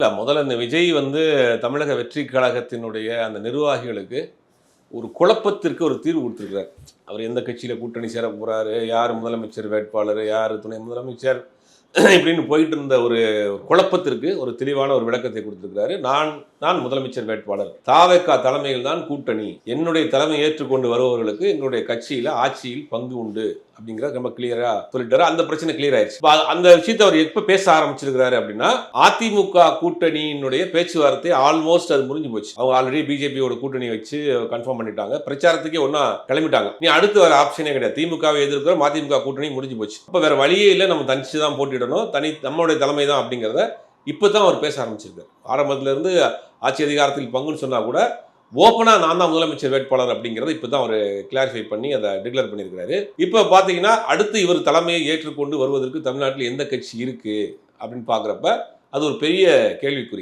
இல்ல முதல்ல இந்த விஜய் தமிழக வெற்றி கழகத்தினுடைய அந்த நிர்வாகிகளுக்கு ஒரு குழப்பத்திற்கு ஒரு தீர்வு கொடுத்திருக்கிறார். அவர் எந்த கட்சியில கூட்டணி சேர போறாரு, யார் முதலமைச்சர் வேட்பாளர், யார் துணை முதலமைச்சர் இப்படின்னு போயிட்டு இருந்த ஒரு குழப்பத்திற்கு ஒரு தெளிவான ஒரு விளக்கத்தை கொடுத்திருக்கிறாரு. நான் முதலமைச்சர் வேட்பாளர். தாவேகா தலைமையில் தான் கூட்டணி. என்னுடைய தலைமை ஏற்றுக்கொண்டு வருபவர்களுக்கு எங்களுடைய கட்சியில ஆட்சியில் பங்கு உண்டு அப்படிங்கிற ரொம்ப கிளியரா சொல்லிட்டாரு. அந்த பிரச்சனை கிளியர் ஆயிடுச்சு. அந்த விஷயத்தை அவர் எப்ப பேச ஆரம்பிச்சிருக்கிறாரு அப்படின்னா, அதிமுக கூட்டணியினுடைய பேச்சுவார்த்தை ஆல்மோஸ்ட் அது முடிஞ்சு போச்சு. அவங்க ஆல்ரெடி பிஜேபியோட கூட்டணி வச்சு கன்ஃபார்ம் பண்ணிட்டாங்க. பிரச்சாரத்துக்கே ஒன்னா கிளம்பிட்டாங்க. நீ அடுத்து வர ஆப்ஷனே கிடையாது. திமுகவை எதிர்க்கிறோம், அதிமுக கூட்டணி முடிஞ்சு போச்சு. அப்ப வேற வழியே இல்லை, நம்ம தனிச்சு தான் போட்டிடணும், நம்மளுடைய தலைமை தான் அப்படிங்கிறத இப்பதான் அவர் பேச ஆரம்பிச்சிருக்காரு. ஆரம்பத்துல இருந்து ஆட்சி அதிகாரத்தில் பங்குன்னு சொன்னா கூட ஓப்பனா நான் தான் முதலமைச்சர் வேட்பாளர் அப்படிங்கிறத இப்பதான் அவர் கிளாரிஃபை பண்ணி அதை டிக்ளேர் பண்ணியிருக்கிறாரு. இப்ப பாத்தீங்கன்னா அடுத்து இவர் தலைமையை ஏற்றுக்கொண்டு வருவதற்கு தமிழ்நாட்டில் எந்த கட்சி இருக்கு அப்படின்னு பாக்குறப்ப அது ஒரு பெரிய கேள்விக்குறி.